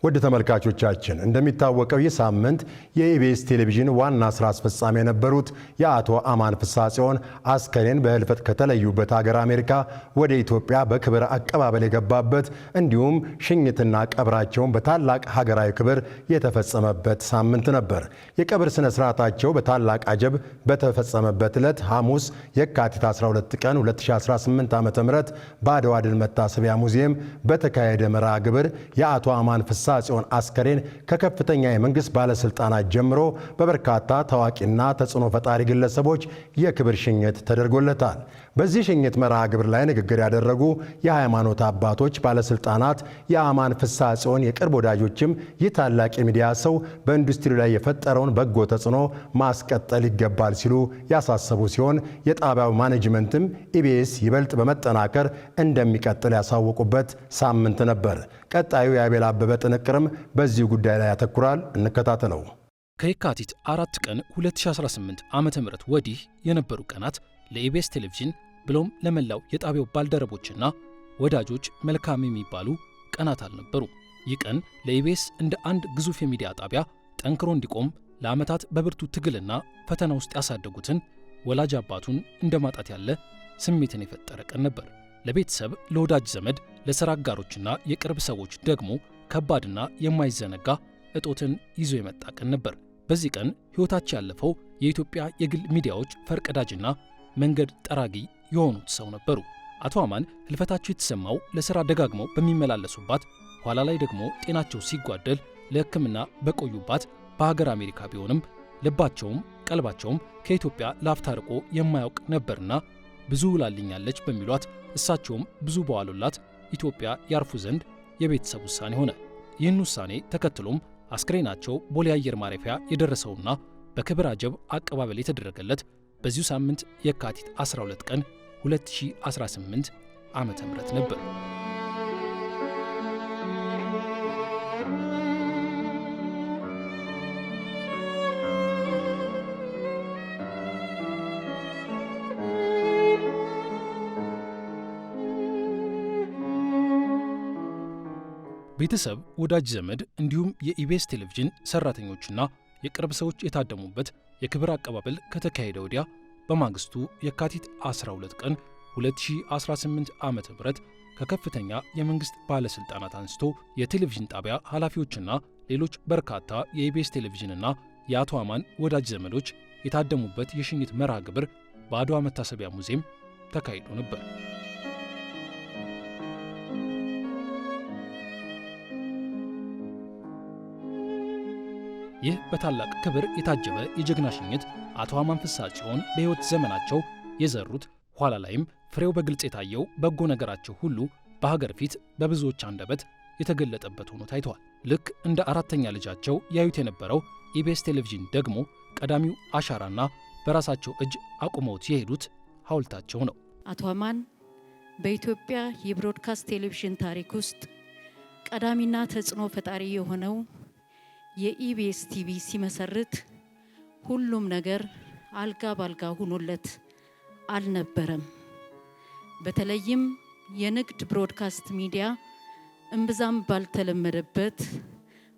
ወደ ተመልካቾቻችን እንደሚታወቀው የሳምንት የኢቢኤስ ቴሌቪዥን ዋና ስራ አስፈጻሚ የነበሩት የአቶ አማን ፍሳጽዮን አስከሬን በህልፈት ከተለዩበት ሀገር አሜሪካ ወደ ኢትዮጵያ በክብር አቀባበል የገባበት እንዲሁም ሽኝትና ቀብራቸውን በታላቅ ሀገራዊ ክብር የተፈጸመበት ሳምንት ነበር። የቀብር ስነ ስርዓታቸው በታላቅ አጀብ በተፈጸመበት ዕለት ሐሙስ የካቲት 12 ቀን 2018 ዓ.ም በአድዋ ድል መታሰቢያ ሙዚየም በተካሄደ መርሃ ግብር የአቶ አማን ፍሳጽዮን አስከሬን ከከፍተኛ የመንግስት ባለስልጣናት ጀምሮ በበርካታ ታዋቂና ተጽዕኖ ፈጣሪ ግለሰቦች የክብር ሽኝት ተደርጎለታል። በዚህ ሽኝት መርሃ ግብር ላይ ንግግር ያደረጉ የሃይማኖት አባቶች፣ ባለስልጣናት፣ የአማን ፍሳጽዮን የቅርብ ወዳጆችም ይህ ታላቅ የሚዲያ ሰው በኢንዱስትሪ ላይ የፈጠረውን በጎ ተጽዕኖ ማስቀጠል ይገባል ሲሉ ያሳሰቡ ሲሆን የጣቢያው ማኔጅመንትም ኢቢኤስ ይበልጥ በመጠናከር እንደሚቀጥል ያሳወቁበት ሳምንት ነበር። ቀጣዩ የአቤል አበበ ጥንቅርም በዚህ ጉዳይ ላይ ያተኩራል። እንከታተለው። ከየካቲት 4 ቀን 2018 ዓ.ም ወዲህ የነበሩ ቀናት ለኢቢኤስ ቴሌቪዥን ብሎም ለመላው የጣቢያው ባልደረቦችና ወዳጆች መልካም የሚባሉ ቀናት አልነበሩ። ይህ ቀን ለኢቢኤስ እንደ አንድ ግዙፍ የሚዲያ ጣቢያ ጠንክሮ እንዲቆም ለዓመታት በብርቱ ትግልና ፈተና ውስጥ ያሳደጉትን ወላጅ አባቱን እንደማጣት ያለ ስሜትን የፈጠረ ቀን ነበር። ለቤተሰብ፣ ለወዳጅ ዘመድ፣ ለሥራ አጋሮችና የቅርብ ሰዎች ደግሞ ከባድና የማይዘነጋ እጦትን ይዞ የመጣ ቀን ነበር። በዚህ ቀን ሕይወታቸው ያለፈው የኢትዮጵያ የግል ሚዲያዎች ፈርቀዳጅና መንገድ ጠራጊ የሆኑት ሰው ነበሩ። አቶ አማን ህልፈታቸው የተሰማው ለሥራ ደጋግመው በሚመላለሱባት ኋላ ላይ ደግሞ ጤናቸው ሲጓደል ለሕክምና በቆዩባት በሀገር አሜሪካ ቢሆንም ልባቸውም ቀልባቸውም ከኢትዮጵያ ላፍታ ርቆ የማያውቅ ነበርና ብዙ ውላልኛለች በሚሏት እሳቸውም ብዙ በዋሉላት ኢትዮጵያ ያርፉ ዘንድ የቤተሰብ ውሳኔ ሆነ። ይህን ውሳኔ ተከትሎም አስክሬናቸው ቦሌ አየር ማረፊያ የደረሰውና በክብር አጀብ አቀባበል የተደረገለት በዚሁ ሳምንት የካቲት 12 ቀን 2018 ዓመተ ምህረት ነበር። ቤተሰብ፣ ወዳጅ ዘመድ እንዲሁም የኢቢኤስ ቴሌቪዥን ሰራተኞችና የቅርብ ሰዎች የታደሙበት የክብር አቀባበል ከተካሄደ ወዲያ በማግስቱ የካቲት 12 ቀን 2018 ዓ.ም ከከፍተኛ የመንግስት ባለስልጣናት አንስቶ የቴሌቪዥን ጣቢያ ኃላፊዎችና ሌሎች በርካታ የኢቢኤስ ቴሌቪዥንና የአቶ አማን ወዳጅ ዘመዶች የታደሙበት የሽኝት መርሃ ግብር በአድዋ መታሰቢያ ሙዚየም ተካሂዶ ነበር። ይህ በታላቅ ክብር የታጀበ የጀግና ሽኝት አቶ አማን ፍሳጽዮን በሕይወት ዘመናቸው የዘሩት ኋላ ላይም ፍሬው በግልጽ የታየው በጎ ነገራቸው ሁሉ በሀገር ፊት በብዙዎች አንደበት የተገለጠበት ሆኖ ታይቷል። ልክ እንደ አራተኛ ልጃቸው ያዩት የነበረው ኢቢኤስ ቴሌቪዥን ደግሞ ቀዳሚው አሻራና በራሳቸው እጅ አቁመውት የሄዱት ሐውልታቸው ነው። አቶ አማን በኢትዮጵያ የብሮድካስት ቴሌቪዥን ታሪክ ውስጥ ቀዳሚና ተጽዕኖ ፈጣሪ የሆነው የኢቢኤስ ቲቪ ሲመሰርት ሁሉም ነገር አልጋ ባልጋ ሆኖለት አልነበረም። በተለይም የንግድ ብሮድካስት ሚዲያ እምብዛም ባልተለመደበት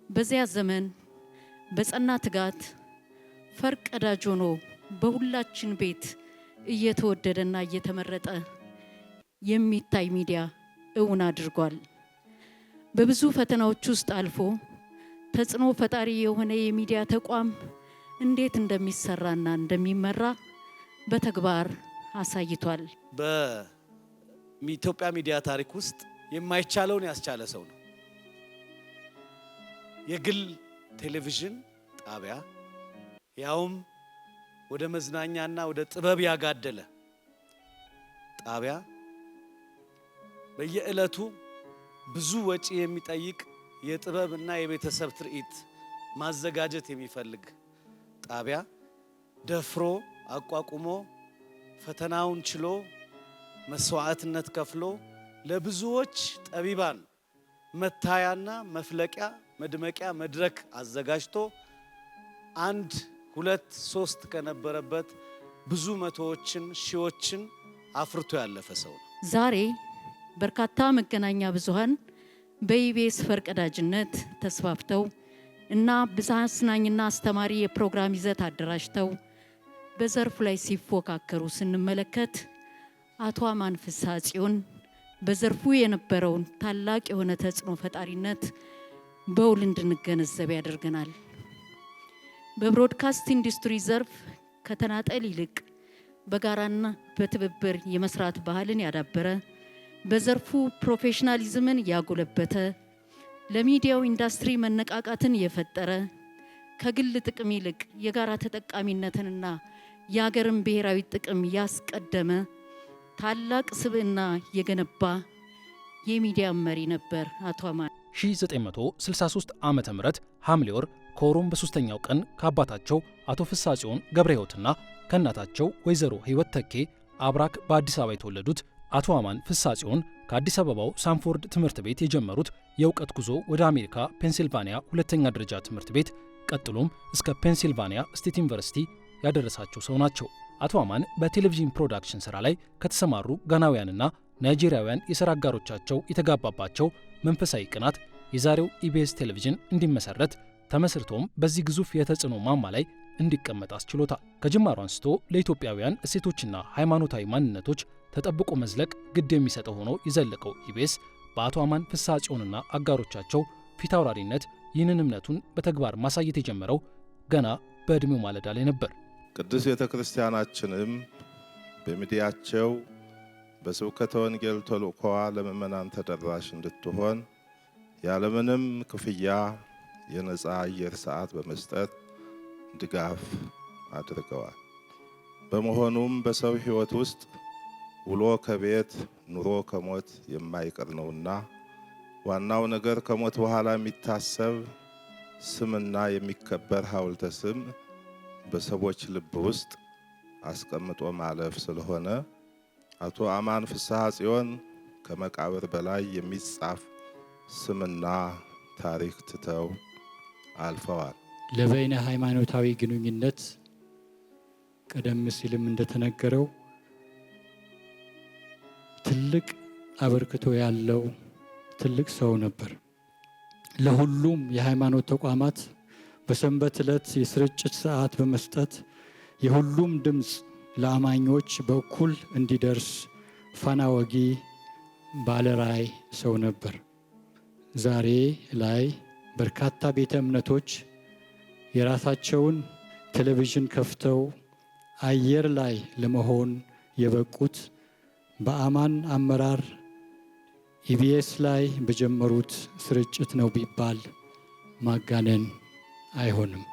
በዚያ ዘመን በጸና ትጋት ፈርቀዳጅ ሆኖ በሁላችን ቤት እየተወደደና እየተመረጠ የሚታይ ሚዲያ እውን አድርጓል። በብዙ ፈተናዎች ውስጥ አልፎ ተጽዕኖ ፈጣሪ የሆነ የሚዲያ ተቋም እንዴት እንደሚሰራና እንደሚመራ በተግባር አሳይቷል። በኢትዮጵያ ሚዲያ ታሪክ ውስጥ የማይቻለውን ያስቻለ ሰው ነው። የግል ቴሌቪዥን ጣቢያ ያውም ወደ መዝናኛና ወደ ጥበብ ያጋደለ ጣቢያ በየዕለቱ ብዙ ወጪ የሚጠይቅ የጥበብና የቤተሰብ ትርኢት ማዘጋጀት የሚፈልግ ጣቢያ ደፍሮ አቋቁሞ ፈተናውን ችሎ መስዋዕትነት ከፍሎ ለብዙዎች ጠቢባን መታያና መፍለቂያ መድመቂያ መድረክ አዘጋጅቶ 1 2 3 ከነበረበት ብዙ መቶዎችን ሺዎችን አፍርቶ ያለፈ ሰው ነው። ዛሬ በርካታ መገናኛ ብዙሃን በኢቢኤስ ፈርቀዳጅነት ተስፋፍተው እና ብዝሃ አዝናኝና አስተማሪ የፕሮግራም ይዘት አደራጅተው በዘርፉ ላይ ሲፎካከሩ ስንመለከት አቶ አማን ፍስሐ ጽዮን በዘርፉ የነበረውን ታላቅ የሆነ ተጽዕኖ ፈጣሪነት በውል እንድንገነዘብ ያደርገናል። በብሮድካስት ኢንዱስትሪ ዘርፍ ከተናጠል ይልቅ በጋራና በትብብር የመስራት ባህልን ያዳበረ፣ በዘርፉ ፕሮፌሽናሊዝምን ያጎለበተ፣ ለሚዲያው ኢንዱስትሪ መነቃቃትን የፈጠረ፣ ከግል ጥቅም ይልቅ የጋራ ተጠቃሚነትንና የሀገርን ብሔራዊ ጥቅም ያስቀደመ ታላቅ ስብዕና የገነባ የሚዲያ መሪ ነበር አቶ አማን። 1963 ዓመተ ምህረት ሐምሌ ወር ከወሩም በ3ኛው ቀን ከአባታቸው አቶ ፍስሐ ጽዮን ገብረ ሕይወትና ከእናታቸው ወይዘሮ ሕይወት ተኬ አብራክ በአዲስ አበባ የተወለዱት አቶ አማን ፍስሐ ጽዮን ከአዲስ አበባው ሳንፎርድ ትምህርት ቤት የጀመሩት የእውቀት ጉዞ ወደ አሜሪካ ፔንሲልቫኒያ ሁለተኛ ደረጃ ትምህርት ቤት ቀጥሎም እስከ ፔንሲልቫኒያ ስቴት ዩኒቨርሲቲ ያደረሳቸው ሰው ናቸው። አቶ አማን በቴሌቪዥን ፕሮዳክሽን ሥራ ላይ ከተሰማሩ ጋናውያንና ናይጄሪያውያን የሥራ አጋሮቻቸው የተጋባባቸው መንፈሳዊ ቅናት የዛሬው ኢቢኤስ ቴሌቪዥን እንዲመሰረት ተመስርቶም በዚህ ግዙፍ የተጽዕኖ ማማ ላይ እንዲቀመጥ አስችሎታል። ከጅማሩ አንስቶ ለኢትዮጵያውያን እሴቶችና ሃይማኖታዊ ማንነቶች ተጠብቆ መዝለቅ ግድ የሚሰጠው ሆኖ የዘለቀው ኢቢኤስ በአቶ አማን ፍስሐ ጽዮንና አጋሮቻቸው ፊት አውራሪነት ይህንን እምነቱን በተግባር ማሳየት የጀመረው ገና በዕድሜው ማለዳ ላይ ነበር። ቅዱስ ቤተ ክርስቲያናችንም በሚዲያቸው በስብከተ ወንጌል ተልእኮዋ ለምእመናን ተደራሽ እንድትሆን ያለምንም ክፍያ የነፃ አየር ሰዓት በመስጠት ድጋፍ አድርገዋል። በመሆኑም በሰው ሕይወት ውስጥ ውሎ ከቤት ኑሮ ከሞት የማይቀር ነውና ዋናው ነገር ከሞት በኋላ የሚታሰብ ስምና የሚከበር ሐውልተ ስም በሰዎች ልብ ውስጥ አስቀምጦ ማለፍ ስለሆነ አቶ አማን ፍስሐ ጽዮን ከመቃብር በላይ የሚጻፍ ስምና ታሪክ ትተው አልፈዋል። ለበይነ ሃይማኖታዊ ግንኙነት ቀደም ሲልም እንደተነገረው ትልቅ አበርክቶ ያለው ትልቅ ሰው ነበር። ለሁሉም የሃይማኖት ተቋማት በሰንበት ዕለት የስርጭት ሰዓት በመስጠት የሁሉም ድምፅ ለአማኞች በኩል እንዲደርስ ፋና ወጊ ባለራዕይ ሰው ነበር። ዛሬ ላይ በርካታ ቤተ እምነቶች የራሳቸውን ቴሌቪዥን ከፍተው አየር ላይ ለመሆን የበቁት በአማን አመራር ኢቢኤስ ላይ በጀመሩት ስርጭት ነው ቢባል ማጋነን አይሆንም።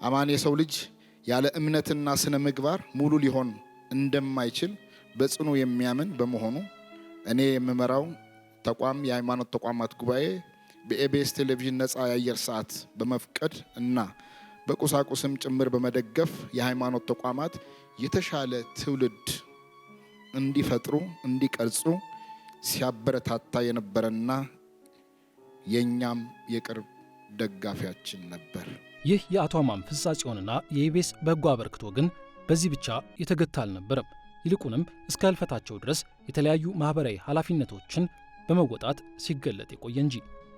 አማን የሰው ልጅ ያለ እምነትና ስነ ምግባር ሙሉ ሊሆን እንደማይችል በጽኑ የሚያምን በመሆኑ እኔ የምመራው ተቋም የሃይማኖት ተቋማት ጉባኤ በኢቢኤስ ቴሌቪዥን ነፃ የአየር ሰዓት በመፍቀድ እና በቁሳቁስም ጭምር በመደገፍ የሃይማኖት ተቋማት የተሻለ ትውልድ እንዲፈጥሩ እንዲቀርጹ ሲያበረታታ የነበረና የኛም የቅርብ ደጋፊያችን ነበር። ይህ የአቶ አማን ፍስሐ ጽዮንና የኢቢኤስ በጎ አበርክቶ ግን በዚህ ብቻ የተገታ አልነበረም። ይልቁንም እስከ ህልፈታቸው ድረስ የተለያዩ ማህበራዊ ኃላፊነቶችን በመወጣት ሲገለጥ የቆየ እንጂ።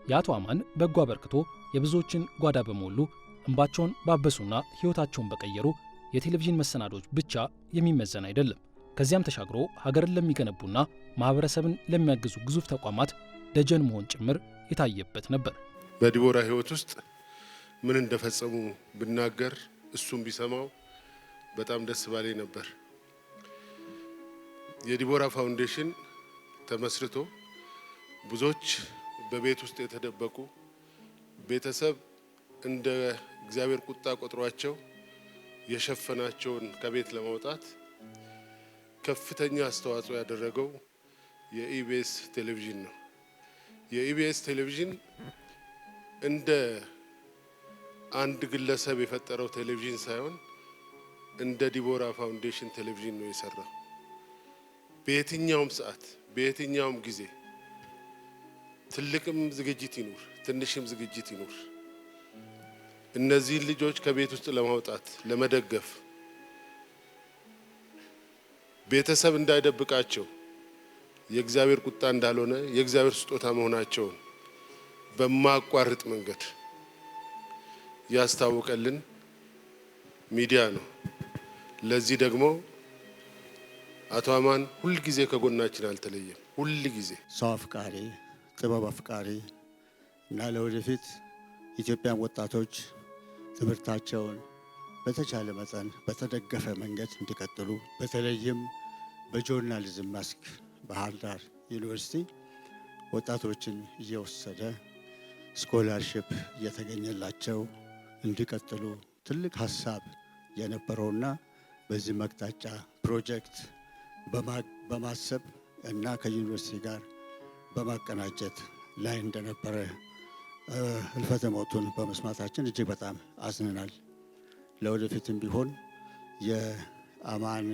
የአቶ አማን በጎ አበርክቶ የብዙዎችን ጓዳ በሞሉ እንባቸውን ባበሱና ህይወታቸውን በቀየሩ የቴሌቪዥን መሰናዶች ብቻ የሚመዘን አይደለም። ከዚያም ተሻግሮ ሀገርን ለሚገነቡና ማህበረሰብን ለሚያግዙ ግዙፍ ተቋማት ደጀን መሆን ጭምር የታየበት ነበር። በዲቦራ ህይወት ውስጥ ምን እንደፈጸሙ ብናገር እሱም ቢሰማው በጣም ደስ ባለኝ ነበር። የዲቦራ ፋውንዴሽን ተመስርቶ ብዙዎች በቤት ውስጥ የተደበቁ ቤተሰብ እንደ እግዚአብሔር ቁጣ ቆጥሯቸው የሸፈናቸውን ከቤት ለማውጣት ከፍተኛ አስተዋጽኦ ያደረገው የኢቢኤስ ቴሌቪዥን ነው። የኢቢኤስ ቴሌቪዥን እንደ አንድ ግለሰብ የፈጠረው ቴሌቪዥን ሳይሆን እንደ ዲቦራ ፋውንዴሽን ቴሌቪዥን ነው የሰራው። በየትኛውም ሰዓት በየትኛውም ጊዜ ትልቅም ዝግጅት ይኑር ትንሽም ዝግጅት ይኑር እነዚህን ልጆች ከቤት ውስጥ ለማውጣት ለመደገፍ ቤተሰብ እንዳይደብቃቸው የእግዚአብሔር ቁጣ እንዳልሆነ የእግዚአብሔር ስጦታ መሆናቸውን በማቋረጥ መንገድ ያስታወቀልን ሚዲያ ነው። ለዚህ ደግሞ አቶ አማን ሁል ጊዜ ከጎናችን አልተለየም። ሁል ጊዜ ሰው አፍቃሪ፣ ጥበብ አፍቃሪ እና ለወደፊት ኢትዮጵያን ወጣቶች ትምህርታቸውን በተቻለ መጠን በተደገፈ መንገድ እንዲቀጥሉ በተለይም በጆርናሊዝም መስክ ባህር ዳር ዩኒቨርሲቲ ወጣቶችን እየወሰደ ስኮላርሺፕ እየተገኘላቸው እንዲቀጥሉ ትልቅ ሀሳብ የነበረውና በዚህ መቅጣጫ ፕሮጀክት በማሰብ እና ከዩኒቨርሲቲ ጋር በማቀናጀት ላይ እንደነበረ ህልፈተ ሞቱን በመስማታችን እጅግ በጣም አዝነናል። ለወደፊትም ቢሆን የአማን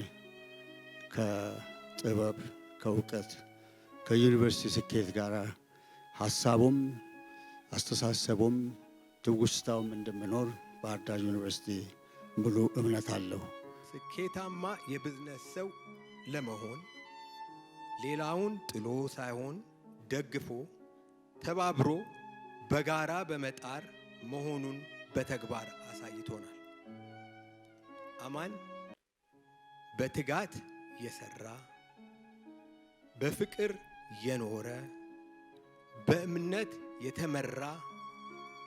ከጥበብ ከእውቀት ከዩኒቨርሲቲ ስኬት ጋር ሀሳቡም አስተሳሰቡም ትውስታውም እንደምኖር ባህር ዳር ዩኒቨርሲቲ ሙሉ እምነት አለው። ስኬታማ የቢዝነስ ሰው ለመሆን ሌላውን ጥሎ ሳይሆን ደግፎ ተባብሮ በጋራ በመጣር መሆኑን በተግባር አሳይቶናል። አማን በትጋት የሰራ፣ በፍቅር የኖረ፣ በእምነት የተመራ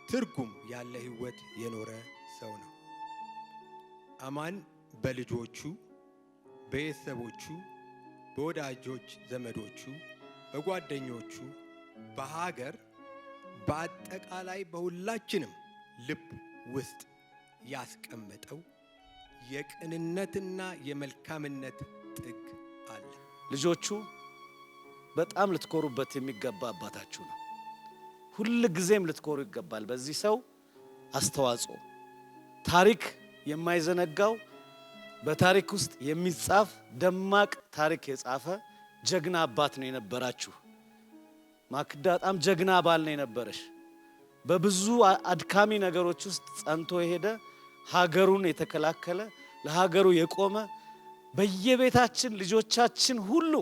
ትርጉም ያለ ህይወት የኖረ ሰው ነው። አማን በልጆቹ፣ በቤተሰቦቹ፣ በወዳጆች ዘመዶቹ፣ በጓደኞቹ፣ በሀገር በአጠቃላይ በሁላችንም ልብ ውስጥ ያስቀመጠው የቅንነትና የመልካምነት ጥግ አለ። ልጆቹ በጣም ልትኮሩበት የሚገባ አባታችሁ ነው። ሁል ጊዜም ልትኮሩ ይገባል በዚህ ሰው አስተዋጽኦ። ታሪክ የማይዘነጋው በታሪክ ውስጥ የሚጻፍ ደማቅ ታሪክ የጻፈ ጀግና አባት ነው የነበራችሁ። ማክዳ በጣም ጀግና ባል ነው የነበረሽ። በብዙ አድካሚ ነገሮች ውስጥ ጸንቶ የሄደ ሀገሩን የተከላከለ ለሀገሩ የቆመ በየቤታችን ልጆቻችን ሁሉ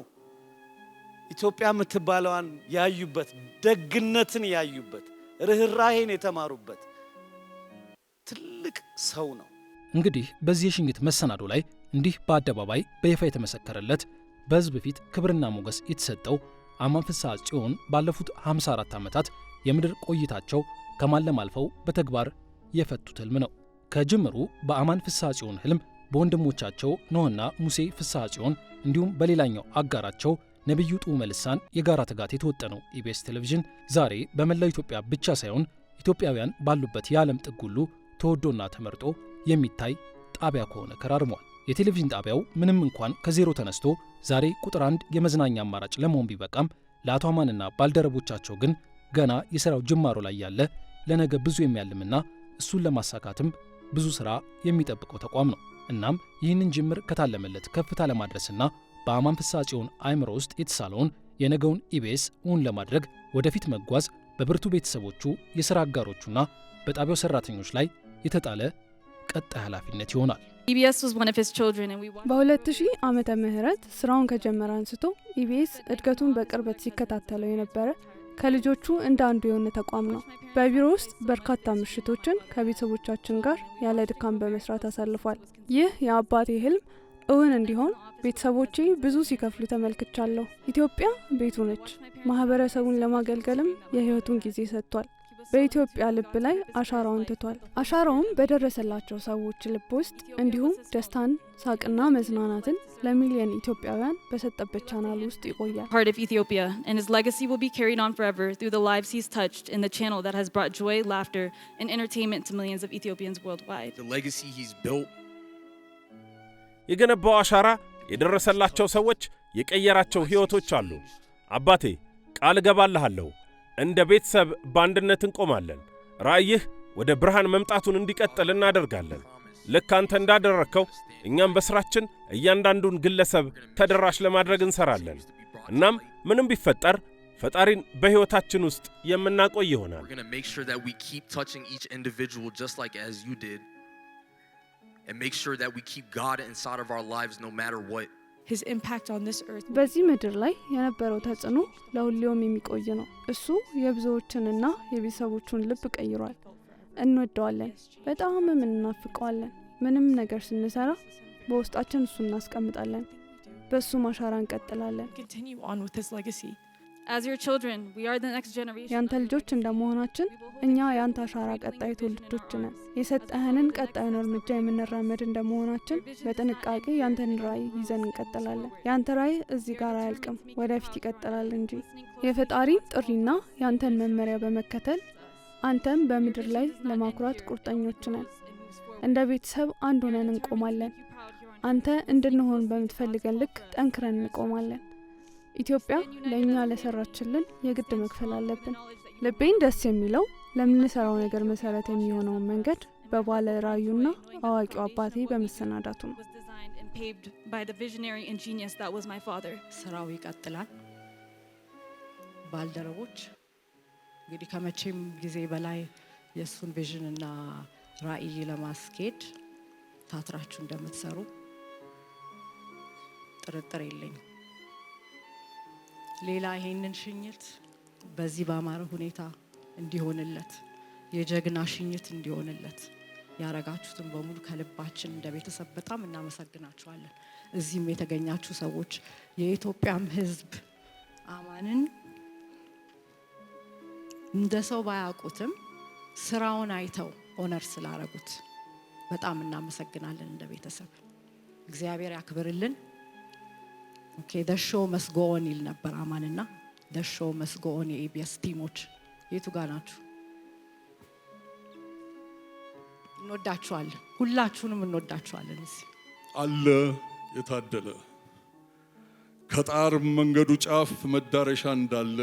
ኢትዮጵያ የምትባለዋን ያዩበት፣ ደግነትን ያዩበት፣ ርህራሄን የተማሩበት ትልቅ ሰው ነው። እንግዲህ በዚህ የሽኝት መሰናዶ ላይ እንዲህ በአደባባይ በይፋ የተመሰከረለት በሕዝብ ፊት ክብርና ሞገስ የተሰጠው አማን ፍስሐ ጽዮን ባለፉት 54 ዓመታት የምድር ቆይታቸው ከማለም አልፈው በተግባር የፈቱት ህልም ነው። ከጅምሩ በአማን ፍስሐ ጽዮን ህልም በወንድሞቻቸው ኖህና ሙሴ ፍስሐ ጽዮን እንዲሁም በሌላኛው አጋራቸው ነብዩ ጡመ ልሳን የጋራ ትጋት የተወጠነው ኢቢኤስ ቴሌቪዥን ዛሬ በመላው ኢትዮጵያ ብቻ ሳይሆን ኢትዮጵያውያን ባሉበት የዓለም ጥግ ሁሉ ተወዶና ተመርጦ የሚታይ ጣቢያ ከሆነ ከራርሟል። የቴሌቪዥን ጣቢያው ምንም እንኳን ከዜሮ ተነስቶ ዛሬ ቁጥር 1 የመዝናኛ አማራጭ ለመሆን ቢበቃም ለአቶ አማንና ባልደረቦቻቸው ግን ገና የሥራው ጅማሮ ላይ ያለ ለነገ ብዙ የሚያልምና እሱን ለማሳካትም ብዙ ሥራ የሚጠብቀው ተቋም ነው። እናም ይህንን ጅምር ከታለመለት ከፍታ ለማድረስና በአማን ፍስሐ ጽዮን አእምሮ ውስጥ የተሳለውን የነገውን ኢቢኤስ እውን ለማድረግ ወደፊት መጓዝ በብርቱ ቤተሰቦቹ፣ የሥራ አጋሮቹና በጣቢያው ሠራተኞች ላይ የተጣለ ቀጣይ ኃላፊነት ይሆናል። በ2000 ዓመተ ምህረት ስራውን ከጀመረ አንስቶ ኢቢኤስ እድገቱን በቅርበት ሲከታተለው የነበረ ከልጆቹ እንደ አንዱ የሆነ ተቋም ነው። በቢሮ ውስጥ በርካታ ምሽቶችን ከቤተሰቦቻችን ጋር ያለ ድካም በመስራት አሳልፏል። ይህ የአባቴ ህልም እውን እንዲሆን ቤተሰቦቼ ብዙ ሲከፍሉ ተመልክቻለሁ። ኢትዮጵያ ቤቱ ነች። ማህበረሰቡን ለማገልገልም የህይወቱን ጊዜ ሰጥቷል። በኢትዮጵያ ልብ ላይ አሻራውን ትቷል። አሻራውም በደረሰላቸው ሰዎች ልብ ውስጥ እንዲሁም ደስታን፣ ሳቅና መዝናናትን ለሚሊዮን ኢትዮጵያውያን በሰጠበት ቻናል ውስጥ ይቆያል። Part of Ethiopia, and his legacy will be carried on forever through the lives he's touched in the channel that has brought joy, laughter, and entertainment to millions of Ethiopians worldwide. The legacy he's built. የገነባው አሻራ የደረሰላቸው ሰዎች የቀየራቸው ህይወቶች አሉ። አባቴ ቃል እገባልሃለሁ እንደ ቤተሰብ በአንድነት እንቆማለን። ራእይህ ወደ ብርሃን መምጣቱን እንዲቀጥል እናደርጋለን። ልክ አንተ እንዳደረከው እኛም በስራችን እያንዳንዱን ግለሰብ ተደራሽ ለማድረግ እንሰራለን። እናም ምንም ቢፈጠር ፈጣሪን በህይወታችን ውስጥ የምናቆይ ይሆናል። We're going to make sure that we keep touching each individual just like as you did, and make sure that we keep God inside of our lives no matter what. his impact on this earth በዚህ ምድር ላይ የነበረው ተጽዕኖ ለሁሌም የሚቆይ ነው። እሱ የብዙዎችንና የቤተሰቦቹን ልብ ቀይሯል። እንወደዋለን፣ በጣም እናፍቀዋለን። ምንም ነገር ስንሰራ በውስጣችን እሱ እናስቀምጣለን። በሱ ማሻራ እንቀጥላለን። continue on with his legacy. As your children, we are the next generation. ያንተ ልጆች እንደመሆናችን እኛ ያንተ አሻራ ቀጣይ ትውልዶች ነን። የሰጠህንን ቀጣዩን እርምጃ የምንራመድ እንደመሆናችን በጥንቃቄ ያንተን ራዕይ ይዘን እንቀጥላለን። ያንተ ራዕይ እዚህ ጋር አያልቅም፣ ወደፊት ይቀጥላል እንጂ። የፈጣሪን ጥሪና ያንተን መመሪያ በመከተል አንተም በምድር ላይ ለማኩራት ቁርጠኞች ነን። እንደ ቤተሰብ አንድ ሆነን እንቆማለን። አንተ እንድንሆን በምትፈልገን ልክ ጠንክረን እንቆማለን። ኢትዮጵያ ለኛ ለሰራችልን የግድ መክፈል አለብን። ልቤን ደስ የሚለው ለምንሰራው ነገር መሰረት የሚሆነው መንገድ በባለ ራዩና አዋቂው አባቴ በመሰናዳቱ ነው። ስራው ይቀጥላል። ባልደረቦች እንግዲህ ከመቼም ጊዜ በላይ የሱን ቪዥንና ራዕይ ለማስኬድ ታትራችሁ እንደምትሰሩ ጥርጥር የለኝም። ሌላ ይሄንን ሽኝት በዚህ ባማረ ሁኔታ እንዲሆንለት የጀግና ሽኝት እንዲሆንለት ያረጋችሁትን በሙሉ ከልባችን እንደ ቤተሰብ በጣም እናመሰግናችኋለን። እዚህም የተገኛችሁ ሰዎች የኢትዮጵያም ሕዝብ አማንን እንደ ሰው ባያውቁትም ስራውን አይተው ኦነር ስላረጉት በጣም እናመሰግናለን እንደ ቤተሰብ። እግዚአብሔር ያክብርልን። Okay, the show must go on ይል ነበር አማንና the show must go on የኢቢኤስ ቲሞች የቱ ጋር ናችሁ? እንወዳችኋለን፣ ሁላችሁንም እንወዳችኋለን። እዚህ አለ የታደለ ከጣር መንገዱ ጫፍ መዳረሻ እንዳለ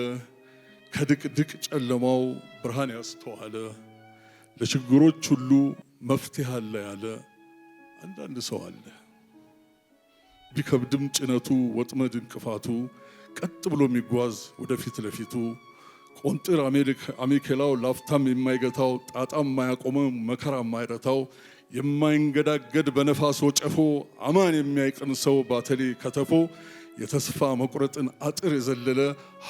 ከድቅድቅ ጨለማው ብርሃን ያስተዋለ ለችግሮች ሁሉ መፍትሄ አለ ያለ አንዳንድ ሰው አለ። ቢከብድም ጭነቱ ወጥመድ እንቅፋቱ ቀጥ ብሎ የሚጓዝ ወደፊት ለፊቱ ቆንጥር አሜኬላው ላፍታም የማይገታው ጣጣም የማያቆመው መከራ የማይረታው የማይንገዳገድ በነፋስ ወጨፎ አማን የሚያይቅን ሰው ባተሌ ከተፎ የተስፋ መቁረጥን አጥር የዘለለ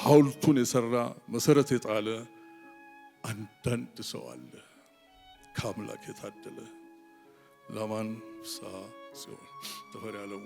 ሐውልቱን የሰራ መሰረት የጣለ አንዳንድ ሰው አለ ከአምላክ የታደለ። ለአማን ፍስሐ ጽዮን ተፈሪ አለሙ